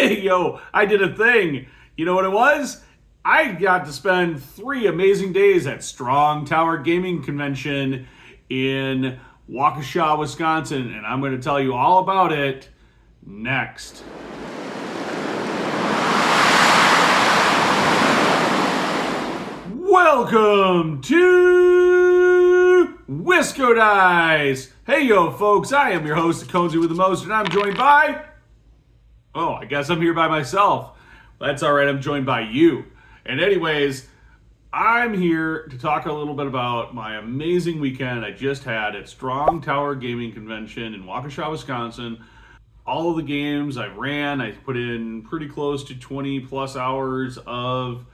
Hey, yo, I did a thing. You know what it was? I got to spend 3 amazing days at Strong Tower Gaming Convention in Waukesha, Wisconsin, and I'm going to tell you all about it next. Welcome to WiscoDice. Hey, yo, folks, I am your host, Conesy with the most, and I'm joined by... Oh, I guess I'm here by myself. That's all right, I'm joined by you. And anyways, I'm here to talk a little bit about my amazing weekend I just had at Strong Tower Gaming Convention in Waukesha, Wisconsin. All of the games I ran, I put in pretty close to 20 plus hours of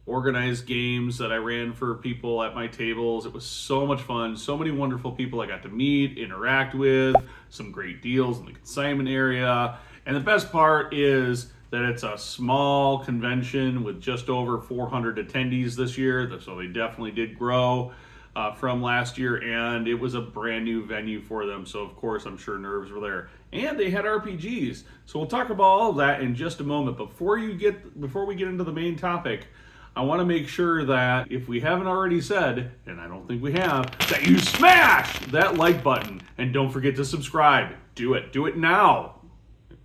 organized games that I ran for people at my tables. It was so much fun. So many wonderful people I got to meet, interact with, some great deals in the consignment area. And the best part is that it's a small convention with just over 400 attendees this year. So they definitely did grow from last year, and it was a brand new venue for them. So of course, I'm sure nerves were there. And they had RPGs. So we'll talk about all of that in just a moment. Before we get into the main topic, I want to make sure that if we haven't already said, and I don't think we have, that you smash that like button and don't forget to subscribe. Do it now.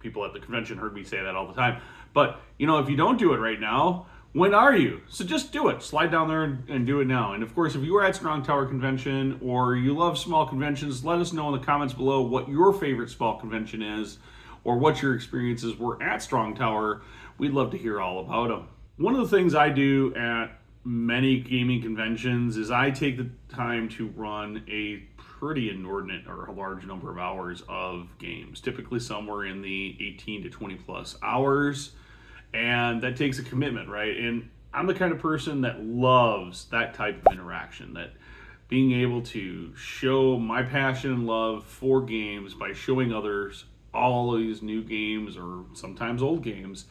People at the convention heard me say that all the time. But, if you don't do it right now, when are you? So just do it. Slide down there and do it now. And of course, if you were at Strong Tower Convention or you love small conventions, let us know in the comments below what your favorite small convention is or what your experiences were at Strong Tower. We'd love to hear all about them. One of the things I do at many gaming conventions is I take the time to run a pretty inordinate or a large number of hours of games, typically somewhere in the 18 to 20 plus hours. And that takes a commitment, right? And I'm the kind of person that loves that type of interaction, that being able to show my passion and love for games by showing others all of these new games or sometimes old games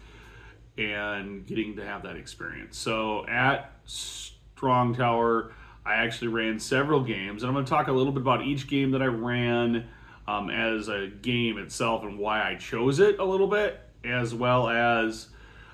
and getting to have that experience. So at Strong Tower, I actually ran several games, and I'm going to talk a little bit about each game that I ran as a game itself and why I chose it a little bit, as well as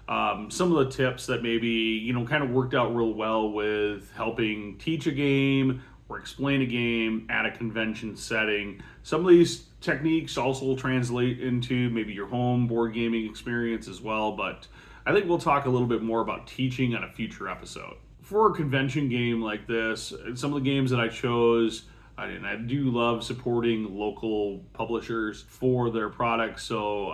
some of the tips that maybe, kind of worked out real well with helping teach a game or explain a game at a convention setting. Some of these techniques also translate into maybe your home board gaming experience as well, but I think we'll talk a little bit more about teaching on a future episode. For a convention game like this, some of the games that I chose, and I do love supporting local publishers for their products, so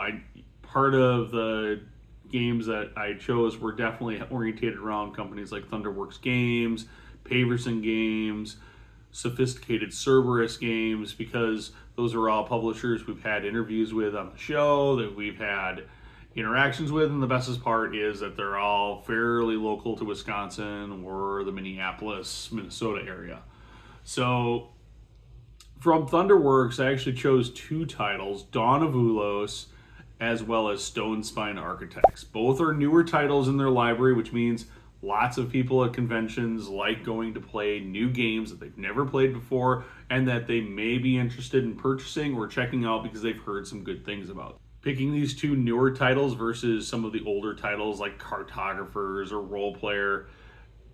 part of the games that I chose were definitely orientated around companies like Thunderworks Games, Paverson Games, Sophisticated Cerberus Games, because those are all publishers we've had interviews with on the show, that we've had interactions with, and the bestest part is that they're all fairly local to Wisconsin or the Minneapolis, Minnesota area. So from Thunderworks, I actually chose 2 titles, Dawn of Ulos as well as Stone Spine Architects. Both are newer titles in their library, which means lots of people at conventions like going to play new games that they've never played before and that they may be interested in purchasing or checking out because they've heard some good things about. Picking these 2 newer titles versus some of the older titles like Cartographers or Role Player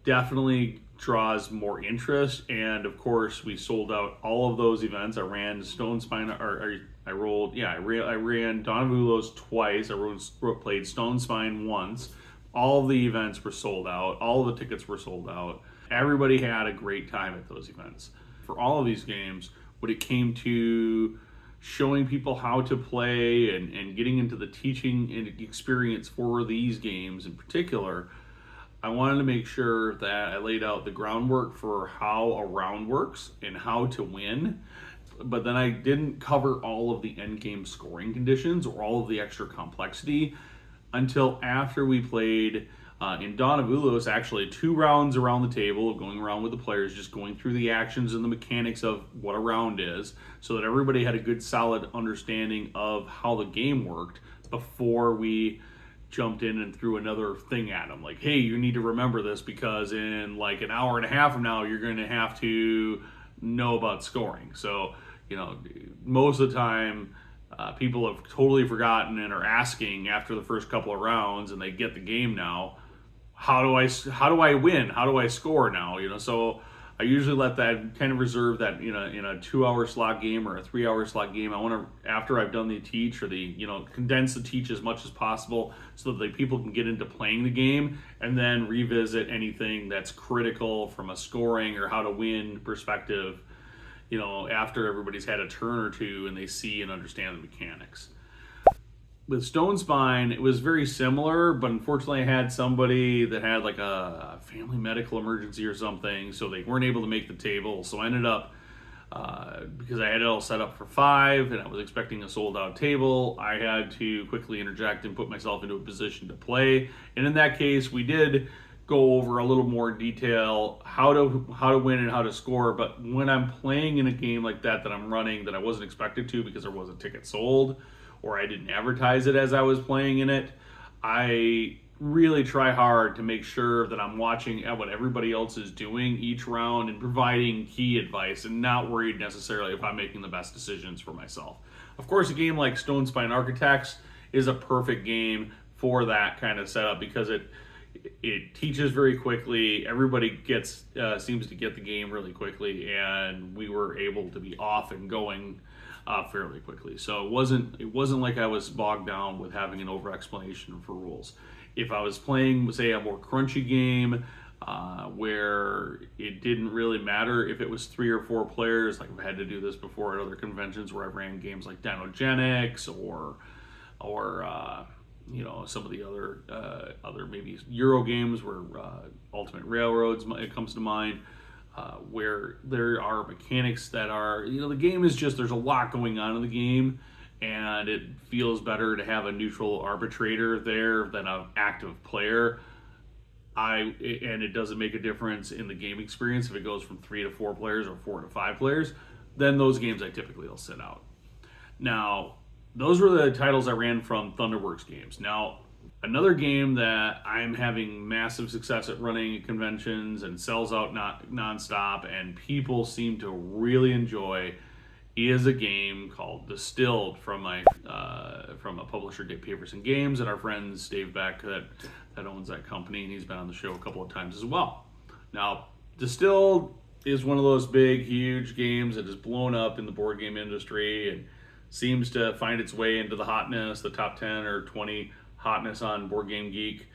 definitely draws more interest. And of course, we sold out all of those events. I ran Stone Spine, I ran Dawn of Ulos twice. I played Stone Spine once. All of the events were sold out. All of the tickets were sold out. Everybody had a great time at those events. For all of these games, when it came to showing people how to play and getting into the teaching and experience for these games in particular, I wanted to make sure that I laid out the groundwork for how a round works and how to win. But then I didn't cover all of the end game scoring conditions or all of the extra complexity until after we played in Dawn of Ulos, actually 2 rounds around the table, going around with the players, just going through the actions and the mechanics of what a round is, so that everybody had a good solid understanding of how the game worked before we jumped in and threw another thing at them. Like, hey, you need to remember this because in like an hour and a half from now, you're going to have to know about scoring. So, most of the time, people have totally forgotten and are asking after the first couple of rounds, and they get the game now. How do I win? How do I score now? So I usually let that kind of reserve that in a 2-hour slot game or a 3-hour slot game. I want to, after I've done the teach or the condense the teach as much as possible so that the people can get into playing the game and then revisit anything that's critical from a scoring or how to win perspective. After everybody's had a turn or two and they see and understand the mechanics. With Stone Spine, it was very similar, but unfortunately I had somebody that had like a family medical emergency or something, so they weren't able to make the table. So I ended up, because I had it all set up for 5 and I was expecting a sold out table, I had to quickly interject and put myself into a position to play. And in that case, we did go over a little more detail how to win and how to score. But when I'm playing in a game like that I'm running that I wasn't expected to because there was a ticket sold or I didn't advertise it as I was playing in it, I really try hard to make sure that I'm watching at what everybody else is doing each round and providing key advice and not worried necessarily if I'm making the best decisions for myself. Of course, a game like Stone Spine Architects is a perfect game for that kind of setup because it teaches very quickly. Everybody seems to get the game really quickly, and we were able to be off and going fairly quickly. So it wasn't like I was bogged down with having an over explanation for rules. If I was playing, say, a more crunchy game where it didn't really matter if it was 3 or 4 players, like I've had to do this before at other conventions where I've ran games like Dinogenics or some of the other maybe Euro games where Ultimate Railroads it comes to mind, where there are mechanics that are, the game is just, there's a lot going on in the game, and it feels better to have a neutral arbitrator there than an active player. And it doesn't make a difference in the game experience if it goes from 3 to 4 players or 4 to 5 players. Then those games I typically will sit out. Now, those were the titles I ran from Thunderworks games. Now, another game that I'm having massive success at running at conventions and sells out nonstop and people seem to really enjoy is a game called Distilled from a publisher, Dave Paverson Games, and our friends Dave Beck that owns that company, and he's been on the show a couple of times as well. Now, Distilled is one of those big, huge games that is blown up in the board game industry and seems to find its way into the hotness, the top 10 or 20 hotness on Board Game Geek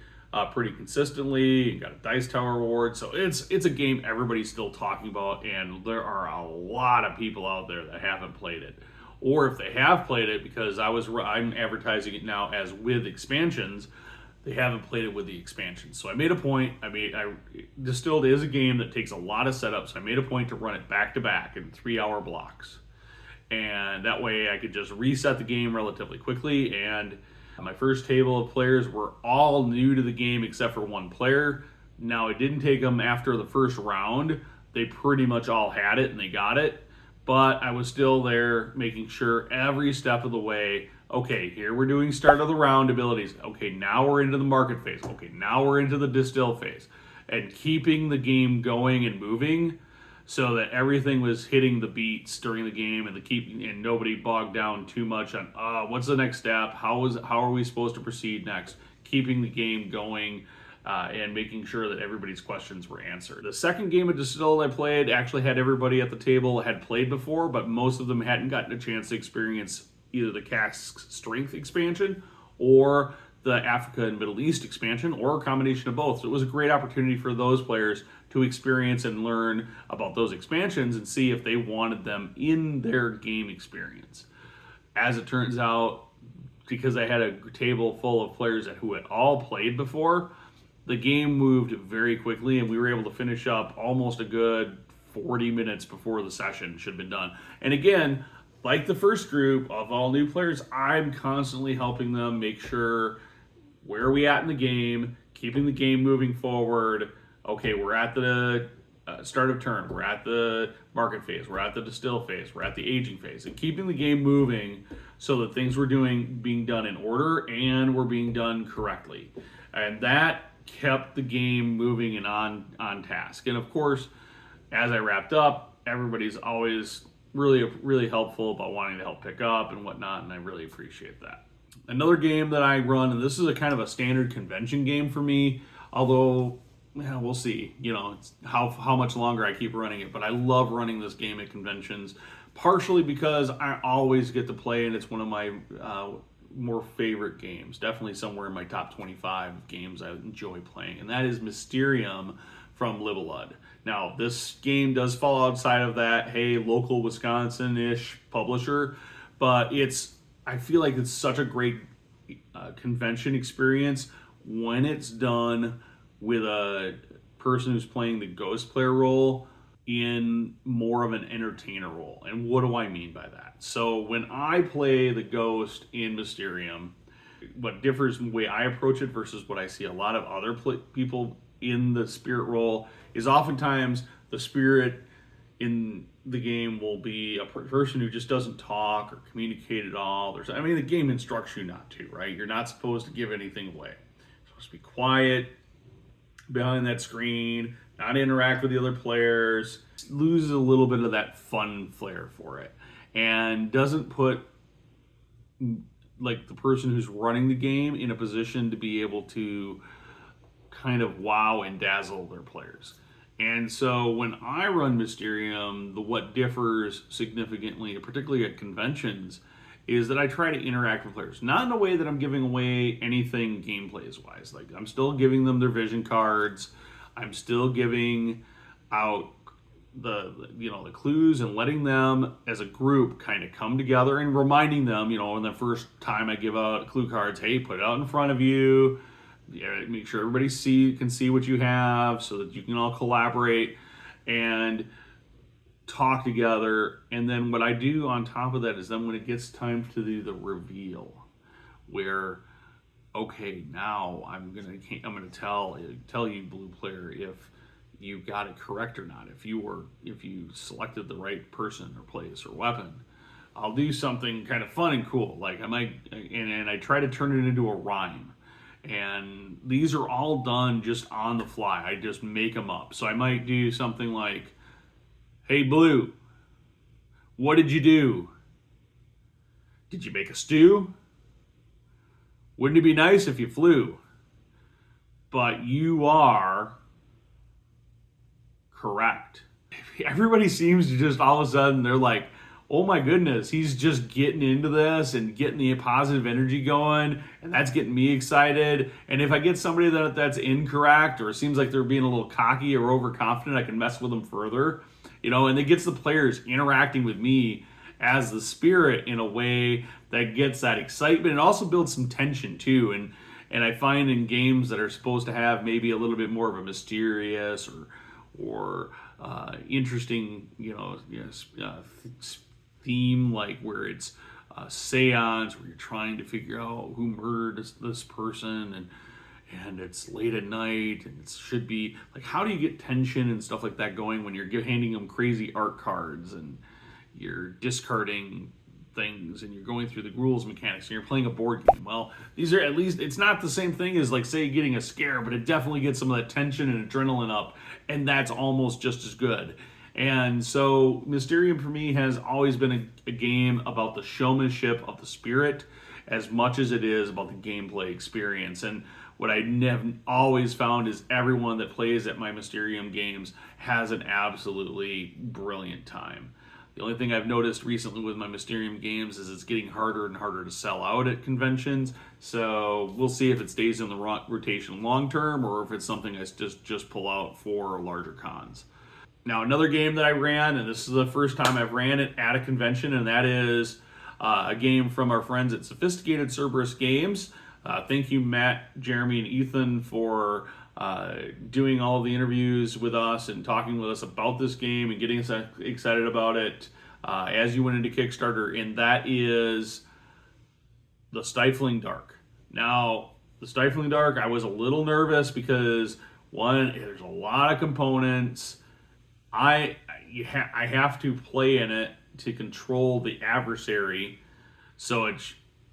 pretty consistently. You got a Dice Tower Award, so it's a game everybody's still talking about, and there are a lot of people out there that haven't played it. Or if they have played it, because I'm advertising it now as with expansions, they haven't played it with the expansions. So I made a point. Distilled is a game that takes a lot of setup, so I made a point to run it back to back in 3-hour blocks. And that way I could just reset the game relatively quickly. And my first table of players were all new to the game except for one player. Now, it didn't take them after the first round. They pretty much all had it and they got it. But I was still there making sure every step of the way, okay, here we're doing start of the round abilities. Okay, now we're into the market phase. Okay, now we're into the distill phase. And keeping the game going and moving so that everything was hitting the beats during the game and nobody bogged down too much on what's the next step, how are we supposed to proceed next, keeping the game going and making sure that everybody's questions were answered. The second game of Distilled I played actually had everybody at the table had played before, but most of them hadn't gotten a chance to experience either the Cask Strength expansion or the Africa and Middle East expansion, or a combination of both. So it was a great opportunity for those players to experience and learn about those expansions and see if they wanted them in their game experience. As it turns out, because I had a table full of players who had all played before, the game moved very quickly and we were able to finish up almost a good 40 minutes before the session should have been done. And again, like the first group of all new players, I'm constantly helping them make sure where are we at in the game, keeping the game moving forward. Okay, we're at the start of turn, we're at the market phase, we're at the distill phase, we're at the aging phase, and keeping the game moving so that things were being done in order and were being done correctly. And that kept the game moving and on task. And of course, as I wrapped up, everybody's always really helpful about wanting to help pick up and whatnot, and I really appreciate that. Another game that I run, and this is a kind of a standard convention game for me, although yeah, we'll see. It's how much longer I keep running it, but I love running this game at conventions, partially because I always get to play, and it's one of my more favorite games. Definitely somewhere in my top 25 games I enjoy playing, and that is Mysterium from Libelud. Now, this game does fall outside of that, hey, local Wisconsin-ish publisher, but I feel like it's such a great convention experience when it's done with a person who's playing the ghost player role in more of an entertainer role. And what do I mean by that? So when I play the ghost in Mysterium, what differs in the way I approach it versus what I see a lot of other people in the spirit role is oftentimes the spirit in the game will be a person who just doesn't talk or communicate at all. The game instructs you not to, right? You're not supposed to give anything away. You're supposed to be quiet behind that screen, not interact with the other players. It loses a little bit of that fun flair for it, and doesn't put like the person who's running the game in a position to be able to kind of wow and dazzle their players. And so when I run Mysterium, what differs significantly, particularly at conventions, is that I try to interact with players. Not in a way that I'm giving away anything gameplays-wise. Like, I'm still giving them their vision cards. I'm still giving out the clues and letting them as a group kind of come together and reminding them, in the first time I give out clue cards, hey, put it out in front of you. Yeah, make sure everybody can see what you have so that you can all collaborate and talk together. And then what I do on top of that is then when it gets time to do the reveal, where okay, now I'm gonna tell you, blue player, if you got it correct or not, if you selected the right person or place or weapon. I'll do something kind of fun and cool, like I might, and I try to turn it into a rhyme. And these are all done just on the fly. I just make them up. So I might do something like, hey, Blue, what did you do? Did you make a stew? Wouldn't it be nice if you flew? But you are correct. Everybody seems to just all of a sudden, they're like, oh my goodness, he's just getting into this and getting the positive energy going, and that's getting me excited. And if I get somebody that's incorrect or it seems like they're being a little cocky or overconfident, I can mess with them further, and it gets the players interacting with me as the spirit in a way that gets that excitement. It also builds some tension too, and I find in games that are supposed to have maybe a little bit more of a mysterious or interesting, theme, like where it's a seance where you're trying to figure out who murdered this person, and it's late at night, and it should be like, how do you get tension and stuff like that going when you're handing them crazy art cards and you're discarding things and you're going through the rules mechanics and you're playing a board game? Well, these are, at least it's not the same thing as like, say, getting a scare, but it definitely gets some of that tension and adrenaline up, and that's almost just as good. And so Mysterium for me has always been a game about the showmanship of the spirit as much as it is about the gameplay experience. And what I have always found is everyone that plays at my Mysterium games has an absolutely brilliant time. The only thing I've noticed recently with my Mysterium games is it's getting harder and harder to sell out at conventions. So we'll see if it stays in the rotation long term or if it's something I just pull out for larger cons. Now, another game that I ran, and this is the first time I've ran it at a convention, and that is a game from our friends at Sophisticated Cerberus Games. Thank you, Matt, Jeremy, and Ethan for doing all the interviews with us and talking with us about this game and getting us excited about it as you went into Kickstarter, and that is The Stifling Dark. Now, The Stifling Dark, I was a little nervous because, one, there's a lot of components. I have to play in it to control the adversary,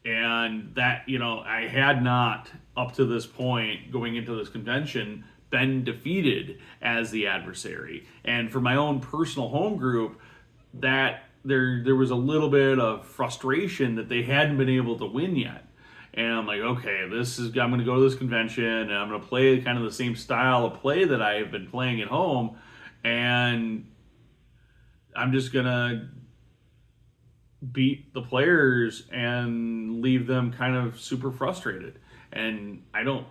I had not, up to this point, going into this convention, been defeated as the adversary. And for my own personal home group, that there was a little bit of frustration that they hadn't been able to win yet. And I'm like, okay, I'm going to go to this convention and I'm going to play kind of the same style of play that I have been playing at home. And I'm just going to beat the players and leave them kind of super frustrated. And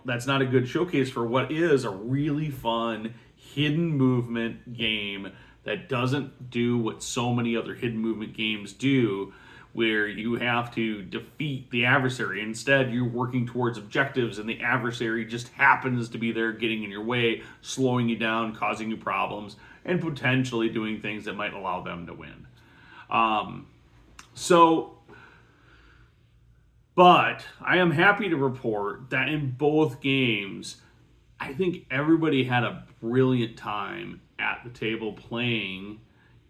that's not a good showcase for what is a really fun hidden movement game that doesn't do what so many other hidden movement games do, where you have to defeat the adversary. Instead, you're working towards objectives and the adversary just happens to be there getting in your way, slowing you down, causing you problems, and potentially doing things that might allow them to win. But I am happy to report that in both games, I think everybody had a brilliant time at the table playing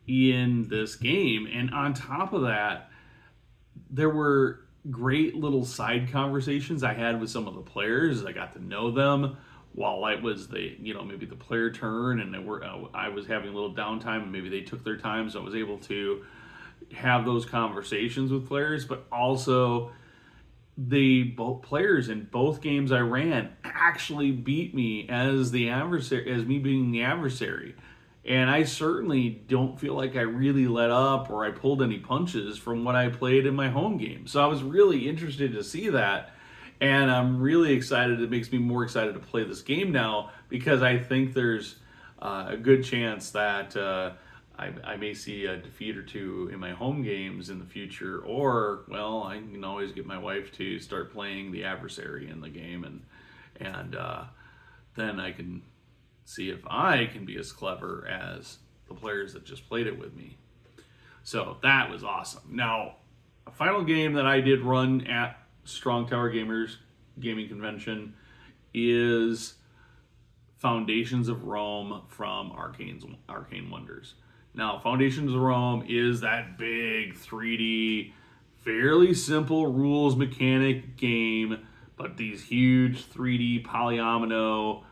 in this game. And on top of that, there were great little side conversations I had with some of the players. I got to know them while it was maybe the player turn, and I was having a little downtime, and maybe they took their time, so I was able to have those conversations with players. But also, both players in both games I ran actually beat me as me being the adversary. And I certainly don't feel like I really let up or I pulled any punches from what I played in my home game. So I was really interested to see that. And I'm really excited. It makes me more excited to play this game now, because I think there's a good chance that I may see a defeat or two in my home games in the future. Or, well, I can always get my wife to start playing the adversary in the game. And then I can see if I can be as clever as the players that just played it with me. So that was awesome. Now, a final game that I did run at Strong Tower Gamers Gaming Convention is Foundations of Rome from Arcane Wonders. Now, Foundations of Rome is that big 3D, fairly simple rules mechanic game, but these huge 3D polyomino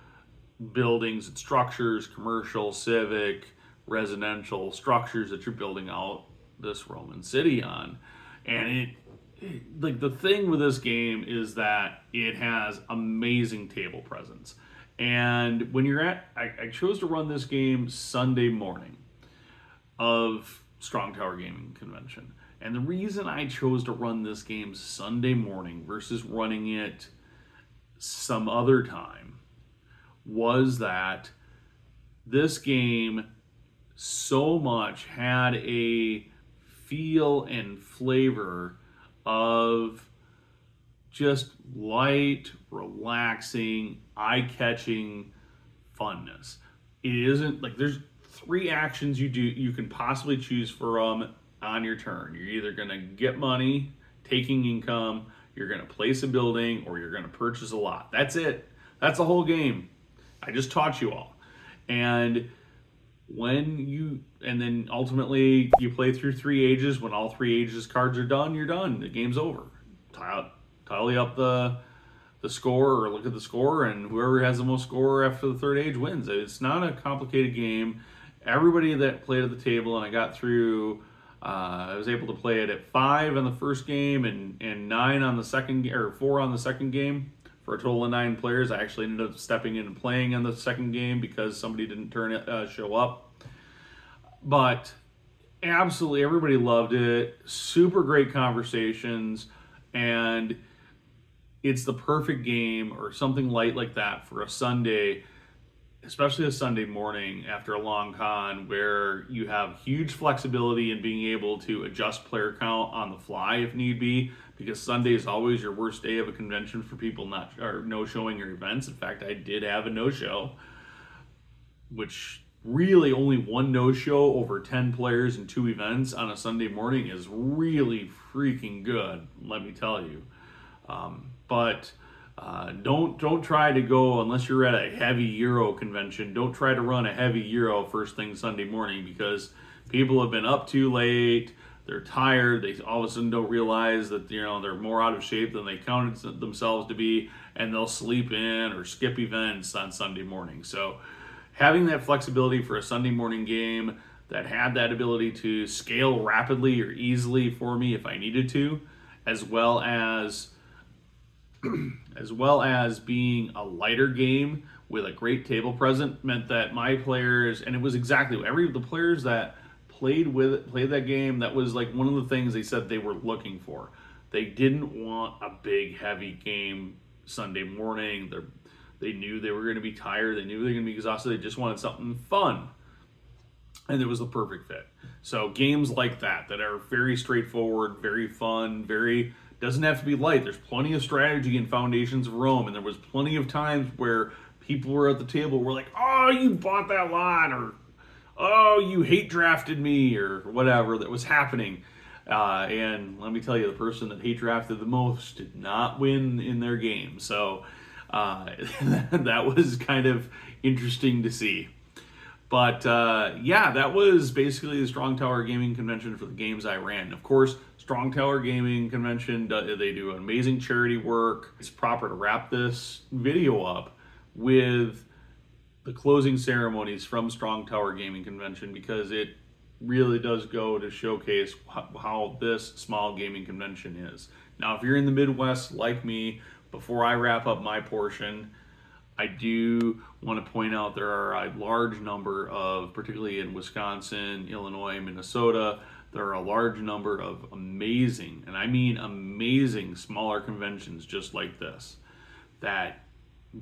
buildings and structures, commercial, civic, residential structures that you're building out this Roman city on. And like the thing with this game is that it has amazing table presence. And when I chose to run this game Sunday morning of Strong Tower Gaming Convention. And the reason I chose to run this game Sunday morning versus running it some other time was that this game so much had a feel and flavor of just light, relaxing, eye-catching funness. It isn't like there's 3 actions you can possibly choose from on your turn. You're either going to get money, taking income, you're going to place a building, or you're going to purchase a lot. That's it. That's the whole game. I just taught you all. And then ultimately you play through 3 ages. When all 3 ages cards are done, you're done. The game's over. Tally up the score, or look at the score, and whoever has the most score after the 3rd age wins. It's not a complicated game. Everybody that played at the table, and I got through, I was able to play it at 5 on the first game and 9 on the second, or 4 on the second game, for a total of 9 players. I actually ended up stepping in and playing in the second game because somebody didn't show up. But absolutely everybody loved it. Super great conversations, and it's the perfect game or something light like that for a Sunday, especially a Sunday morning after a long con, where you have huge flexibility in being able to adjust player count on the fly if need be, because Sunday is always your worst day of a convention for people no showing your events. In fact, I did have a no-show, which really only 1 no-show over 10 players and 2 events on a Sunday morning is really freaking good, let me tell you. But don't try to go, unless you're at a heavy Euro convention, don't try to run a heavy Euro first thing Sunday morning, because people have been up too late, they're tired, they all of a sudden don't realize that they're more out of shape than they counted themselves to be, and they'll sleep in or skip events on Sunday morning. So having that flexibility for a Sunday morning game that had that ability to scale rapidly or easily for me if I needed to, as well as being a lighter game with a great table present, meant that my players, and it was exactly the players that played that game, that was like one of the things they said they were looking for. They didn't want a big heavy game Sunday morning. They knew they were going to be tired. They knew they were going to be exhausted. They just wanted something fun. And it was the perfect fit. So games like that are very straightforward, very fun, doesn't have to be light. There's plenty of strategy in Foundations of Rome, and there was plenty of times where people were at the table were like, oh, you bought that lot, or oh, you hate drafted me, or whatever that was happening. And let me tell you, the person that hate drafted the most did not win in their game. So that was kind of interesting to see. But that was basically the Strong Tower Gaming Convention for the games I ran. Of course, Strong Tower Gaming Convention, they do amazing charity work. It's proper to wrap this video up with the closing ceremonies from Strong Tower Gaming Convention, because it really does go to showcase how this small gaming convention is. Now, if you're in the Midwest like me, before I wrap up my portion, I do want to point out there are a large number of, particularly in Wisconsin, Illinois, Minnesota, there are a large number of amazing, and I mean amazing, smaller conventions just like this that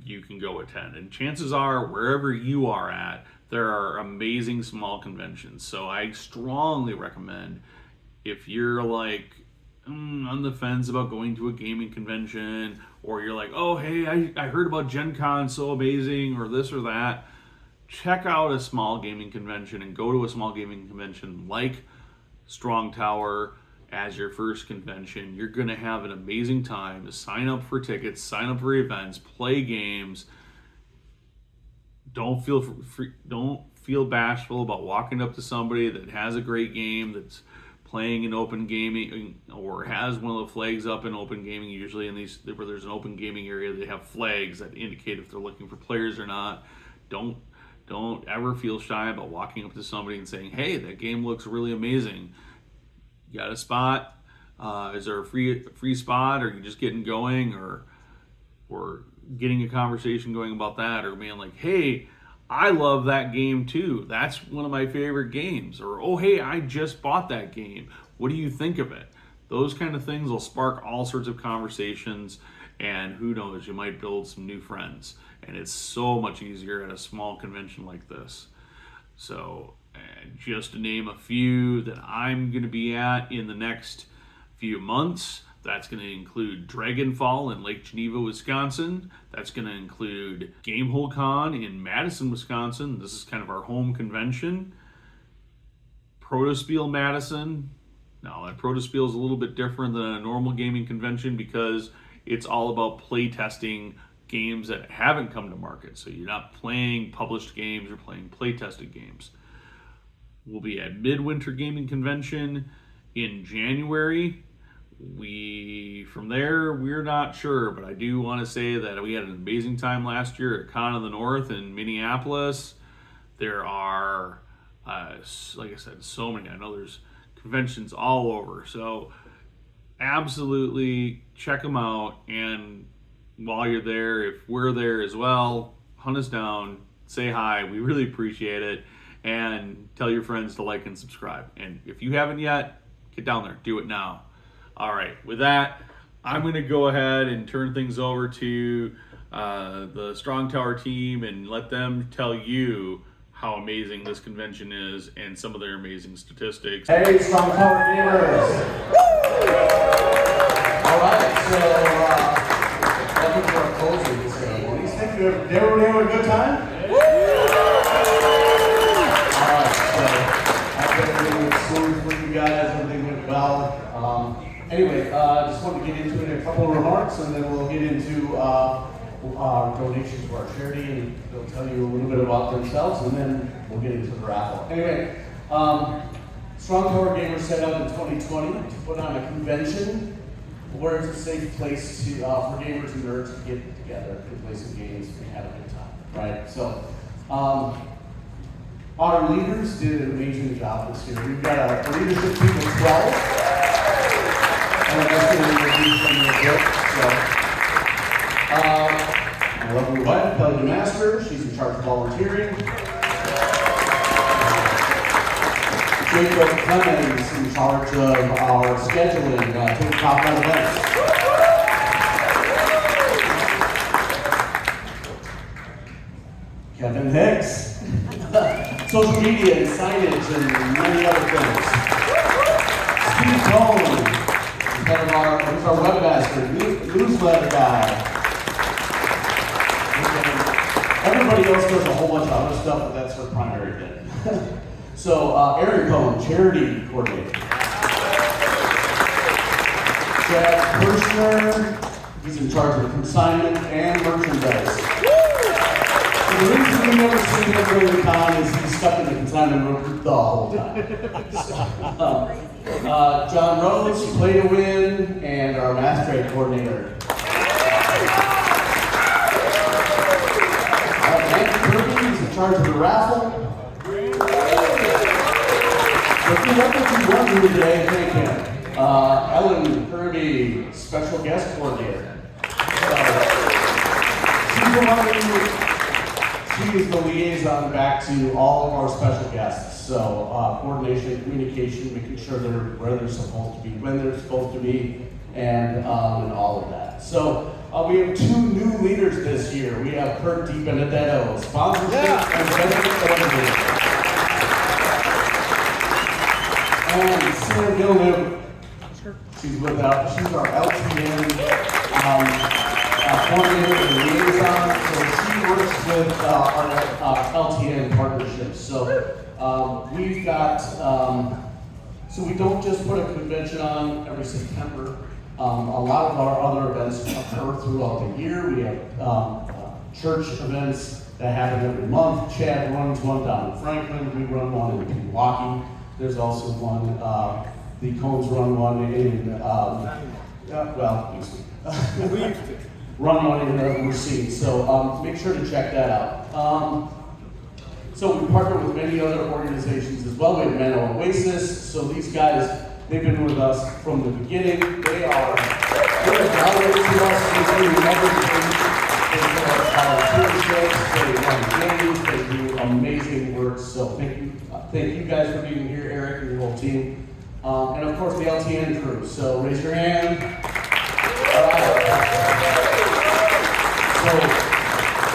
you can go attend. And chances are, wherever you are at, there are amazing small conventions. So I strongly recommend, if you're like on the fence about going to a gaming convention, or you're like, oh, hey, I heard about Gen Con, so amazing, or this or that, check out a small gaming convention and go to a small gaming convention like Strong Tower as your first convention. You're going to have an amazing time. Sign up for tickets, sign up for events, play games. Don't feel bashful about walking up to somebody that has a great game, that's playing in open gaming, or has one of the flags up in open gaming. Usually in these, where there's an open gaming area, they have flags that indicate if they're looking for players or not. Don't ever feel shy about walking up to somebody and saying, hey, that game looks really amazing. You got a spot? Is there a free spot? Or are you just getting going, or getting a conversation going about that, or being like, hey, I love that game too. That's one of my favorite games. Or, oh, hey, I just bought that game. What do you think of it? Those kind of things will spark all sorts of conversations, and who knows, you might build some new friends. And it's so much easier at a small convention like this. So just to name a few that I'm going to be at in the next few months, that's going to include Dragonfall in Lake Geneva, Wisconsin. That's going to include Gamehole Con in Madison, Wisconsin. This is kind of our home convention. Protospiel Madison. Now, that Protospiel is a little bit different than a normal gaming convention, because it's all about play testing games that haven't come to market. So you're not playing published games, you're playing play tested games. We'll be at Midwinter Gaming Convention in January. From there, we're not sure, but I do want to say that we had an amazing time last year at Con of the North in Minneapolis. There are, like I said, so many. I know there's conventions all over. So absolutely check them out. And while you're there, if we're there as well, hunt us down, say hi. We really appreciate it. And tell your friends to like and subscribe. And if you haven't yet, get down there. Do it now. All right, with that, I'm going to go ahead and turn things over to the Strong Tower team and let them tell you how amazing this convention is and some of their amazing statistics. Hey, Strong Tower gamers! All right, so welcome to our closing ceremonies. Thank you. Did everybody have a good time? All right, so I've been doing it smooth for you guys. Everything went well. Anyway, just want to get into it in a couple of remarks, and then we'll get into our donations to our charity, and they'll tell you a little bit about themselves, and then we'll get into the raffle. Anyway, Strong Tower Gamers set out in 2020 to put on a convention where it's a safe place to for gamers and nerds to get together and play some games and have a good time, right? So, Our leaders did an amazing job this year. We've got a leadership team of 12. And I'm just going to introduce them real quick. My lovely wife, Kelly Master, she's in charge of volunteering. Jacob Clemens in charge of our scheduling, Tabletop events. Kevin Hicks, social media and signage and many other things. Steve Cohen, he's our webmaster, newsletter guy. Everybody else does a whole bunch of other stuff, but that's her primary thing. So, Aaron Cohen, charity coordinator. Chad Kirshner, he's in charge of consignment and merchandise. The reason we never see him during the con is he's stuck in the consignment room the whole time. John Rose, play to win, and our mass trade coordinator. Andy Kirby, he's in charge of the raffle. If you look at you one here today, thank him. Ellen Kirby, special guest coordinator. She's the one She is the liaison back to all of our special guests. So coordination, communication, making sure they're where they're supposed to be, when they're supposed to be, and all of that. So we have 2 new leaders this year. We have Kurt DiBenedetto, sponsorship and benefit coordinator. And Sarah Gilman, she's our LTN coordinator and liaison. So she works with our LTN partnerships. So we've got, so we don't just put a convention on every September. A lot of our other events occur throughout the year. We have church events that happen every month. Chad runs one down in Franklin. We run one in Milwaukee. There's also one, the Cones run one in, run one in Racine. So make sure to check that out. So we partner with many other organizations as well. We have Men Oasis. So these guys, they've been with us from the beginning. They're valuable to us. They do everything. They run games. They do amazing work. So thank you guys for being here, Eric and your whole team. And of course the LTN crew. So raise your hand. So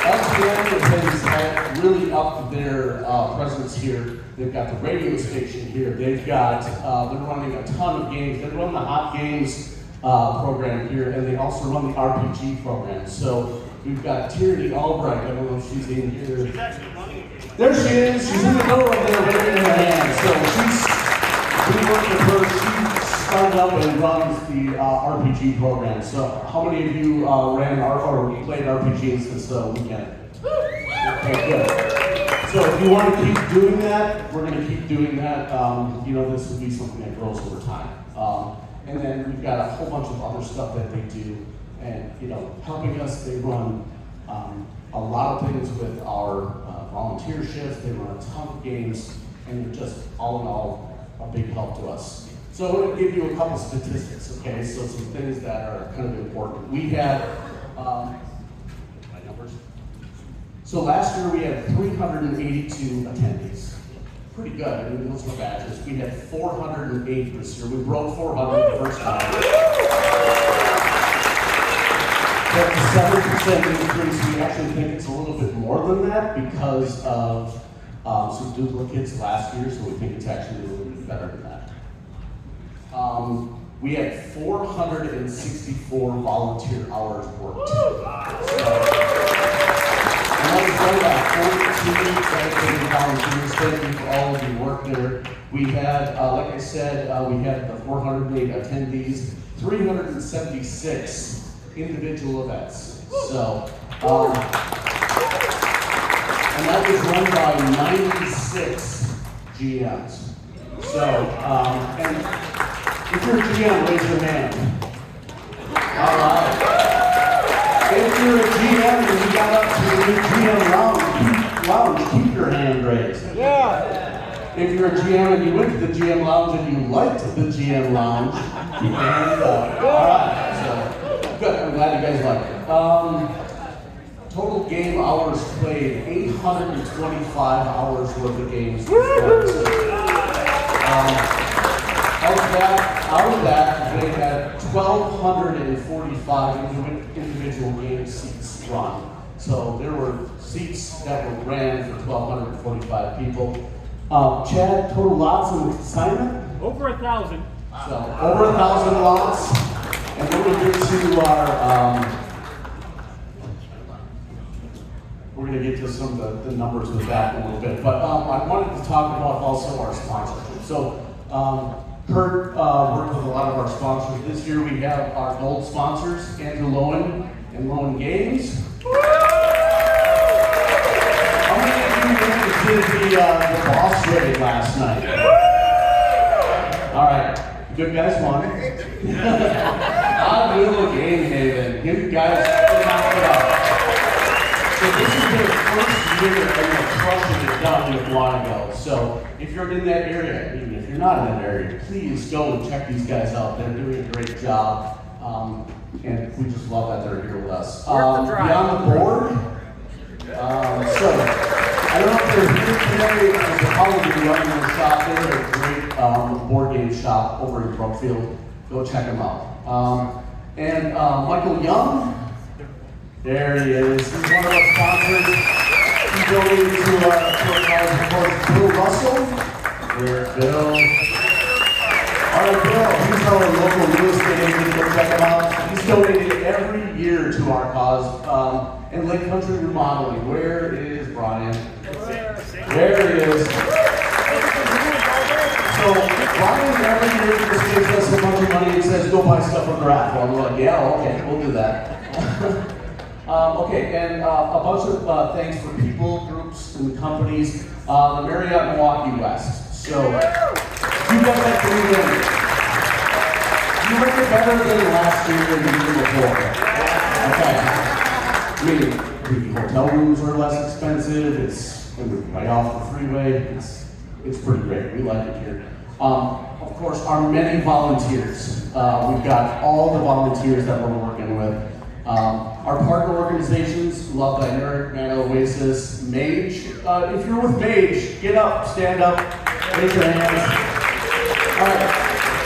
LTN has really upped their presence here. They've got the radio station here. They've got, they're running a ton of games. They run the Hot Games program here, and they also run the RPG program. So we've got Tierney Albright. I don't know if she's in here. She's actually running it. There she is. She's in the middle of there, waving her hand. So we work with her. She started up and runs the RPG program. So how many of you ran or played RPGs this weekend? Okay, good. So if you want to keep doing that, we're going to keep doing that. This will be something that grows over time. And then we've got a whole bunch of other stuff that they do. And, helping us, they run a lot of things with our volunteer shifts. They run a ton of games, and they're just, all in all, a big help to us. So I'm going to give you a couple statistics, okay? So some things that are kind of important. We had, my numbers. So last year we had 382 attendees. Pretty good. I mean, those were badges. We had 408 this year. We broke 400 the first time. That's a 7% increase. We actually think it's a little bit more than that because of some duplicates last year, so we think it's actually a little bit better than that. We had 464 volunteer hours worked. And that was done by 14 dedicated volunteers. Thank you for all of your work there. We had, like I said, we had the 408 attendees, 376 individual events. So, and that was run by 96 GMs. So, and if you're a GM, raise your hand. All right. If you're a GM and you got up to the new GM lounge, keep your hand raised. Yeah. If you're a GM and you went to the GM Lounge and you liked the GM Lounge, keep your hand up. All right, so good. I'm glad you guys liked it. Total game hours played, 825 hours worth of games. Out of that, they had 1,245 individual game seats run. So there were seats that were ran for 1,245 people. Chad, total lots in the consignment? Over 1,000. So over 1,000 lots. And we're going to get to our, we're going to get to some of the numbers with that in a little bit. But I wanted to talk about also our sponsorship. So Kurt worked with a lot of our sponsors. This year we have our gold sponsors, Andrew Lowen and Lowen Games. How many of you did the boss raid last night? All right, good guys won. Odd little game haven. You guys knock it out. So this is their first year and they're crushing it down in Waukesha. So if you're in that area, even if you're not in that area, please go and check these guys out. They're doing a great job. And we just love that they're here with us. Beyond the board, so I don't know if they're here today. There's probably running the shop. They're a great board game shop over in Brookfield. Go check them out. And Michael Young, there he is. He's one of our sponsors. He's donated to our cause, of course. Bill Russell. There's Bill. All right, Bill. He's our local real estate agent. Go check him out. He's donated every year to our cause. And Lake Country Remodeling. Where is Brian? There he is. So Brian every year just gives us a bunch of money and says, go buy stuff for Graph. Well, we're like, yeah, okay, we'll do that. Okay, and a bunch of thanks for people, groups, and companies. The Marriott Milwaukee West. So you got that thing in. You make it better than last year and the year before. Okay. I mean, the hotel rooms are less expensive. It's right off the freeway. It's pretty great. We like it here. Of course, our many volunteers. We've got all the volunteers that we're working with. Our partner organizations, Love by Nerd, Man Oasis, Mage. If you're with Mage, get up, stand up, raise your hands. All right.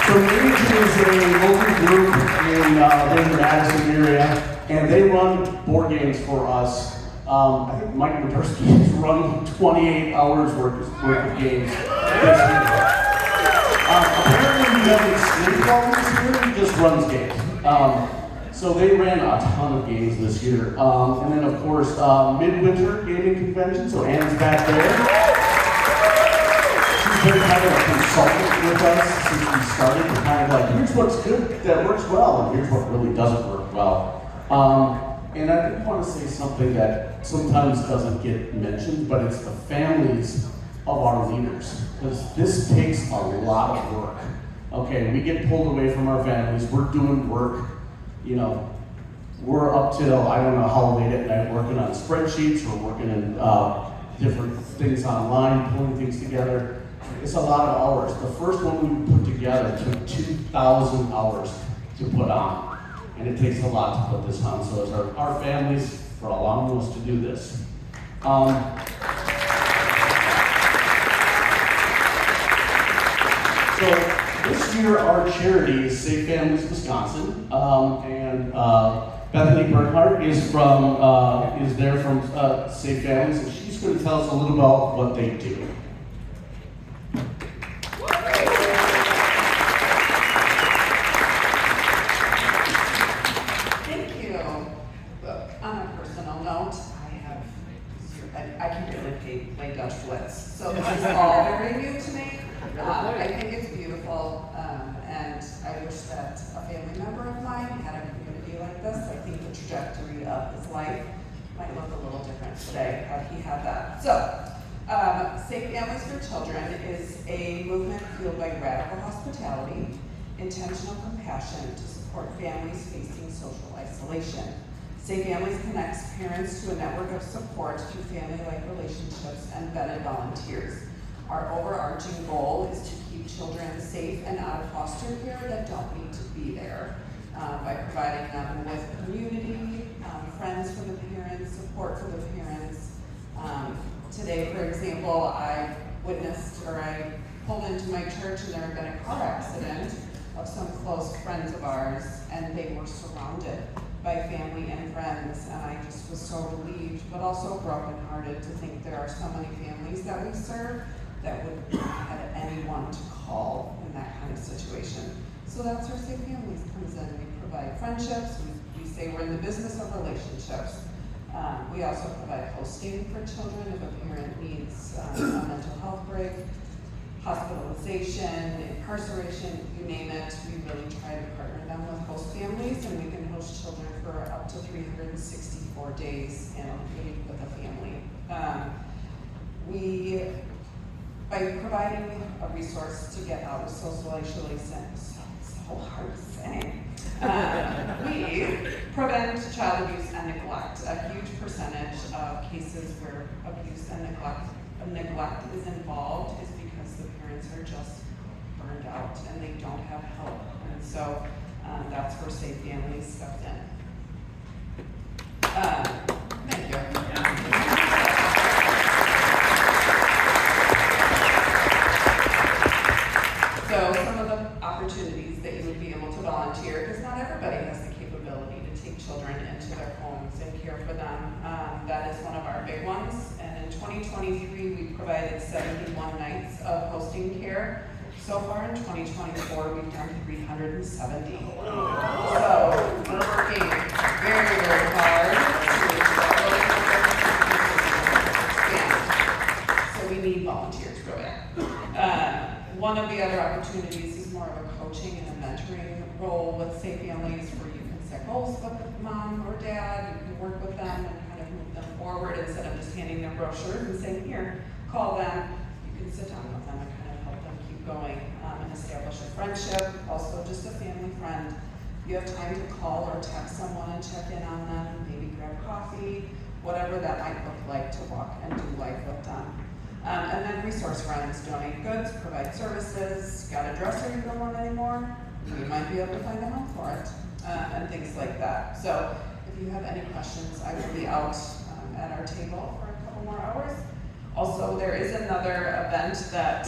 So Mage is a local group in the Madison area, and they run board games for us. I think Mike Maturski has run 28 hours worth of games this year. Apparently he doesn't sleep while he's here, he just runs games. So they ran a ton of games this year. And then of course, Midwinter Gaming Convention, so Anne's back there. She's been kind of a consultant with us since we started, kind of like, here's what's good that works well, and here's what really doesn't work well. And I did want to say something that sometimes doesn't get mentioned, but it's the families of our leaders, because this takes a lot of work. Okay, we get pulled away from our families, we're doing work, you know, we're up till, I don't know how late at night, working on spreadsheets, or working in different things online, pulling things together. It's a lot of hours. The first one we put together took 2,000 hours to put on. And it takes a lot to put this on. So it's our families for allowing us to do this. So this year our charity is Safe Families Wisconsin. And Bethany Bernhardt is there from Safe Families, and she's going to tell us a little about what they do. I can really play Dutch Blitz, so this is all very new to me. I think it's beautiful, and I wish that a family member of mine had a community like this. I think the trajectory of his life might look a little different today had he had that. So, Safe Families for Children is a movement fueled by radical hospitality, intentional compassion to support families facing social isolation. Safe Families connects parents to a network of support through family-like relationships and vetted volunteers. Our overarching goal is to keep children safe and out of foster care that don't need to be there by providing them with community, friends for the parents, support for the parents. Today, for example, I pulled into my church and there had been a car accident of some close friends of ours, and they were surrounded by family and friends, and I just was so relieved, but also brokenhearted to think there are so many families that we serve that would not have anyone to call in that kind of situation. So that's where Safe Families comes in. We provide friendships, we say we're in the business of relationships. We also provide hosting for children if a parent needs a mental health break, hospitalization, incarceration, you name it. We really try to partner them with host families, and we can host children for up to 364 days and paid with a family. By providing a resource to get out of social isolation, so hard to say, we prevent child abuse and neglect. A huge percentage of cases where abuse and neglect is involved is because the parents are just burned out and they don't have help. And so that's where Safe Families stepped in. Thank you. So some of the opportunities that you would be able to volunteer, because not everybody has the capability to take children into their homes and care for them. That is one of our big ones. And in 2023, we provided 71 nights of hosting care. So far in 2024, we've done 370. So we're working very, very hard to expand. So we need volunteers, really. One of the other opportunities is more of a coaching and a mentoring role with Safe Families, where you can set goals with mom or dad, you can work with them and kind of move them forward instead of just handing them brochures and saying, here, call them. You can sit down with them and kind of help them keep going and establish a friendship, also just a family friend. You have time to call or text someone and check in on them, maybe grab coffee, whatever that might look like to walk and do life with them. And then resource friends, donate goods, provide services, got a dresser you don't want anymore, you might be able to find a home for it, and things like that. So if you have any questions, I will be out at our table for a couple more hours. Also, there is another event that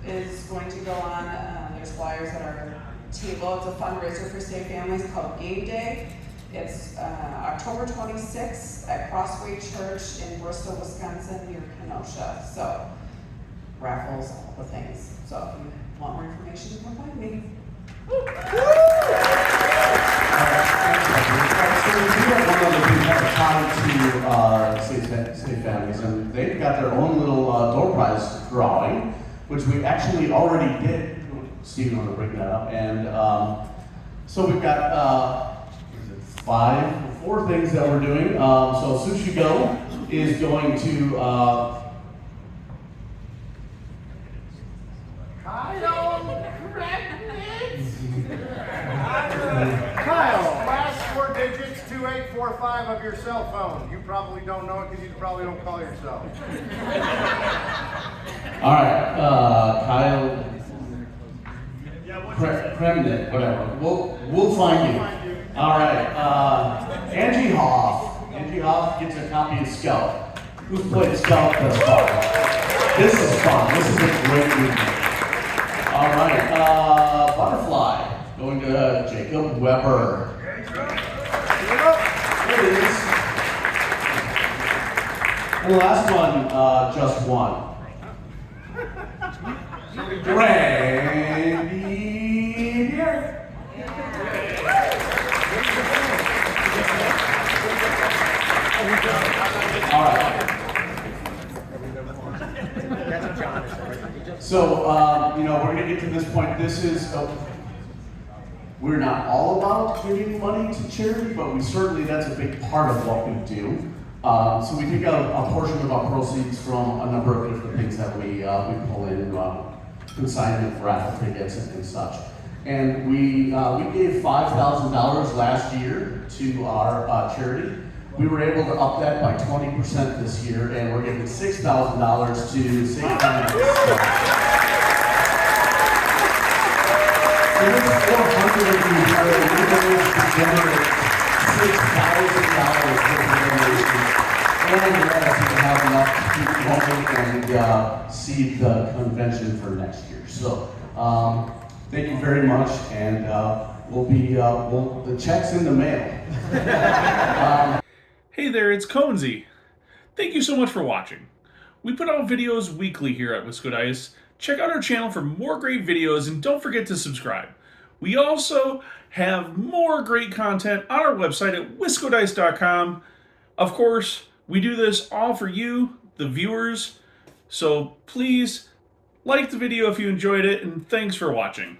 is going to go on. There's flyers at our table. It's a fundraiser for Safe Families called Game Day. It's October 26th at Crossway Church in Bristol, Wisconsin, near Kenosha. So, raffles, all the things. So, if you want more information, come find me. So we do have one other thing that's tied to Safe Families, and they've got their own little door prize drawing, which we actually already did. Stephen will bring that up, and so we've got 4 things that we're doing. So Sushi Go is going to Kyle, last 4 digits, 2845 of your cell phone. You probably don't know it because you probably don't call yourself. all right, Kyle Kremnick, whatever. We'll find you. All right, Angie Hoff. Angie Hoff gets a copy of Scout. Who's played Scout thus far? This is fun. This is a great weekend. All right, Butterfly going to Jacob Weber. There it is. And the last one, just one. Randy here. All right. So, we're going to get to this point. This is, we're not all about giving money to charity, but that's a big part of what we do. So we take a portion of our proceeds from a number of different things that we pull in, consignment, raffle tickets, and such. And we gave $5,000 last year to our charity. we were able to up that by 20% this year, and we're giving $6,000 to St. Conesy. There was 400 of you here, and we were able to generate $6,000 worth of donations, and let us have enough to keep going and seed the convention for next year. So, thank you very much, and the check's in the mail. Hey there, it's Conesy. Thank you so much for watching. We put out videos weekly here at WiscoDice. Check out our channel for more great videos, and don't forget to subscribe. We also have more great content on our website at WiscoDice.com. Of course, we do this all for you, the viewers, so please like the video if you enjoyed it, and thanks for watching.